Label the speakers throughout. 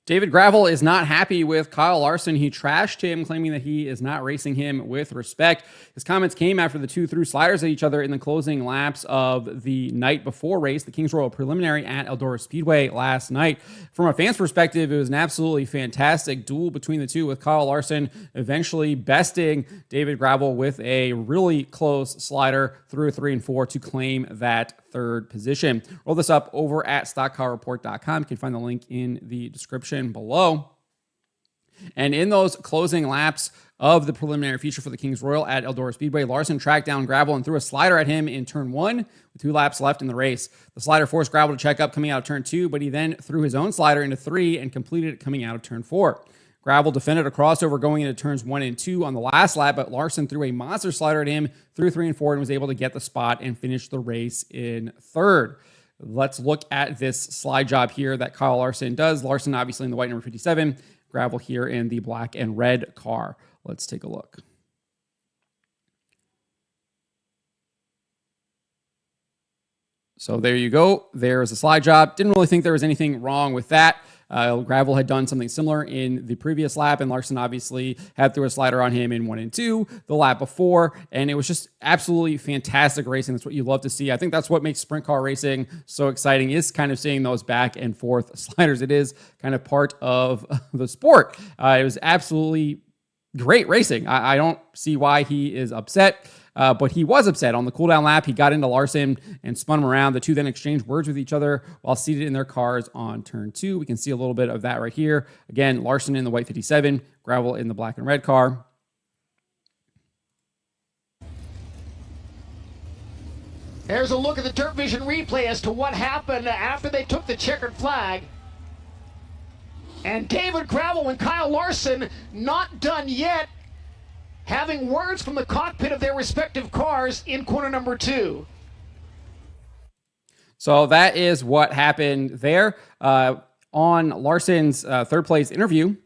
Speaker 1: David Gravel is not happy with Kyle Larson. He trashed him, claiming that he is not racing him with respect. His comments came after the two threw sliders at each other in the closing laps of the night before race, the Kings Royal Preliminary at Eldora Speedway last night. From a fan's perspective, it was an absolutely fantastic duel between the two, with Kyle Larson eventually besting David Gravel with a really close slider through 3 and 4 to claim that third position. Roll this up over at stockcarreport.com. You can find the link in the description below. And in those closing laps of the preliminary feature for the Kings Royal at Eldora Speedway, Larson tracked down Gravel and threw a slider at him in turn 1 with 2 laps left in the race. The slider forced Gravel to check up coming out of turn 2, but he then threw his own slider into 3 and completed it coming out of turn 4. Gravel defended a crossover going into turns 1 and 2 on the last lap, but Larson threw a monster slider at him through 3 and 4 and was able to get the spot and finish the race in third. Let's look at this slide job here that Kyle Larson does. Larson obviously in the white number 57, Gravel here in the black and red car. Let's take a look. So there you go. There's a slide job. Didn't really think there was anything wrong with that. Gravel had done something similar in the previous lap, and Larson obviously had threw a slider on him in 1 and 2 the lap before, and it was just absolutely fantastic racing. That's what you love to see. I think that's what makes sprint car racing so exciting, is kind of seeing those back and forth sliders. It is kind of part of the sport. It was absolutely great racing. I don't see why he is upset. But he was upset. On the cooldown lap, he got into Larson and spun him around. The two then exchanged words with each other while seated in their cars on turn 2. We can see a little bit of that right here. Again, Larson in the white 57, Gravel in the black and red car.
Speaker 2: There's a look at the Dirt Vision replay as to what happened after they took the checkered flag. And David Gravel and Kyle Larson not done yet, having words from the cockpit of their respective cars in corner number 2.
Speaker 1: So that is what happened there. On Larson's third place interview,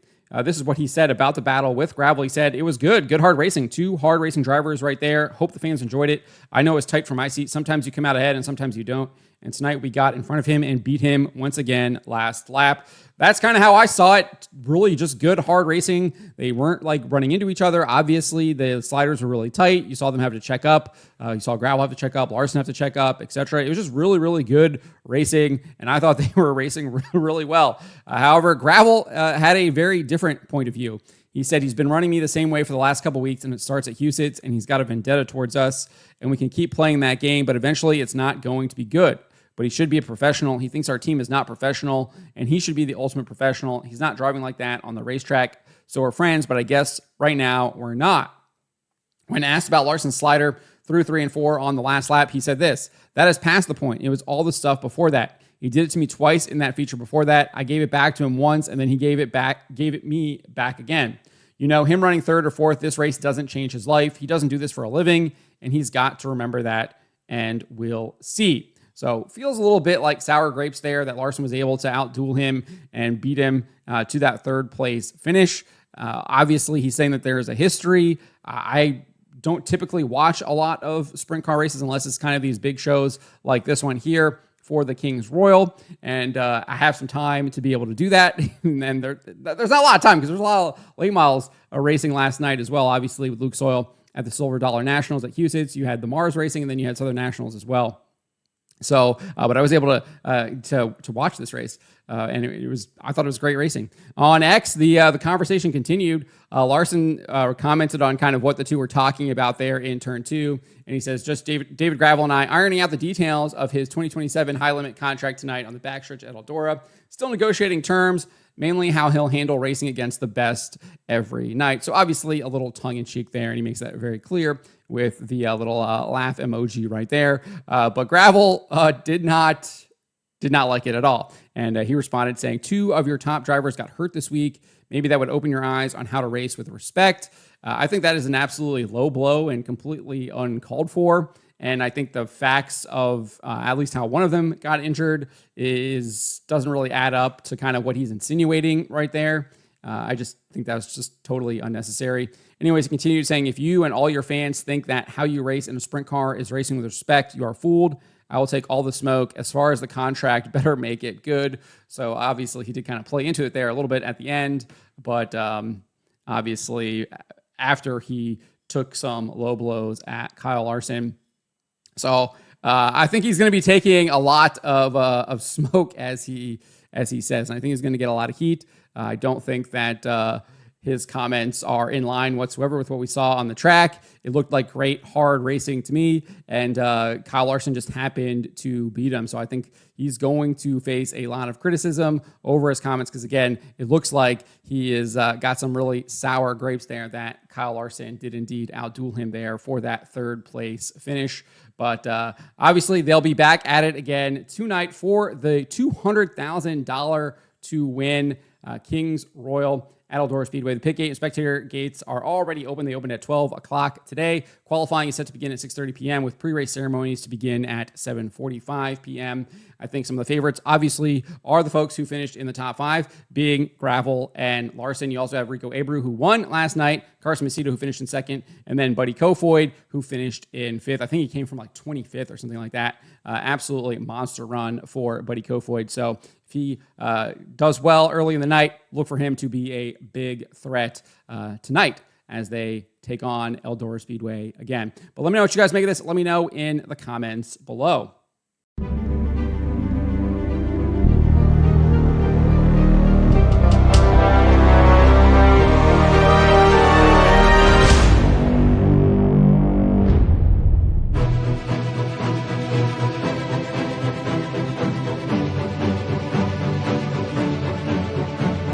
Speaker 1: this is what he said about the battle with Gravel. He said, "It was good hard racing. 2 hard racing drivers right there. Hope the fans enjoyed it. I know it's tight from my seat. Sometimes you come out ahead and sometimes you don't. And tonight we got in front of him and beat him once again last lap." That's kind of how I saw it. Really just good, hard racing. They weren't like running into each other. Obviously, the sliders were really tight. You saw them have to check up. You saw Gravel have to check up, Larson have to check up, etc. It was just really, really good racing, and I thought they were racing really well. However, Gravel had a very different point of view. He said, "He's been running me the same way for the last couple weeks, and it starts at Huset's, and he's got a vendetta towards us, and we can keep playing that game, but eventually it's not going to be good. But he should be a professional. He thinks our team is not professional, and he should be the ultimate professional. He's not driving like that on the racetrack. So we're friends, but I guess right now we're not." When asked about Larson's slider through 3 and 4 on the last lap, he said this: "That is past the point. It was all the stuff before that. He did it to me twice in that feature before that. I gave it back to him once, and then he gave it me back again. You know, him running 3rd or 4th this race doesn't change his life. He doesn't do this for a living, and he's got to remember that, and we'll see." So feels a little bit like sour grapes there that Larson was able to outduel him and beat him to that 3rd place finish. Obviously, he's saying that there is a history. I don't typically watch a lot of sprint car races unless it's kind of these big shows like this one here for the Kings Royal. And I have some time to be able to do that. And there's not a lot of time because there's a lot of late models racing last night as well, obviously with Luke Soil at the Silver Dollar Nationals at Huset's. You had the Mars racing, and then you had Southern Nationals as well. So, but I was able to watch this race, and I thought it was great racing. On X, the conversation continued. Larson commented on kind of what the two were talking about there in turn 2, and he says, "Just David Gravel and I ironing out the details of his 2027 high limit contract tonight on the backstretch at Eldora. Still negotiating terms, mainly how he'll handle racing against the best every night." So obviously a little tongue in cheek there, and he makes that very clear with the little laugh emoji right there. But Gravel did not like it at all. And he responded saying, "2 of your top drivers got hurt this week. Maybe that would open your eyes on how to race with respect." I think that is an absolutely low blow and completely uncalled for. And I think the facts of at least how one of them got injured doesn't really add up to kind of what he's insinuating right there. I just think that was just totally unnecessary. Anyways, he continued saying, "If you and all your fans think that how you race in a sprint car is racing with respect, you are fooled. I will take all the smoke. As far as the contract, better make it good. So obviously he did kind of play into it there a little bit at the end, but obviously after he took some low blows at Kyle Larson. So I think he's going to be taking a lot of smoke as he says. And I think he's going to get a lot of heat. I don't think that his comments are in line whatsoever with what we saw on the track. It looked like great, hard racing to me, and Kyle Larson just happened to beat him. So I think he's going to face a lot of criticism over his comments because, again, it looks like he is got some really sour grapes there that Kyle Larson did indeed outduel him there for that third place finish. But obviously, they'll be back at it again tonight for the $200,000 to win Kings Royal at Eldora Speedway. The pit gate and spectator gates are already open. They opened at 12 o'clock today. Qualifying is set to begin at 6:30 p.m. with pre-race ceremonies to begin at 7:45 p.m. I think some of the favorites, obviously, are the folks who finished in the top 5, being Gravel and Larson. You also have Rico Abreu, who won last night, Carson Macedo, who finished in 2nd, and then Buddy Kofoid, who finished in 5th. I think he came from like 25th or something like that. Absolutely monster run for Buddy Kofoid. So if he does well early in the night, look for him to be a big threat tonight as they take on Eldora Speedway again. But let me know what you guys make of this. Let me know in the comments below.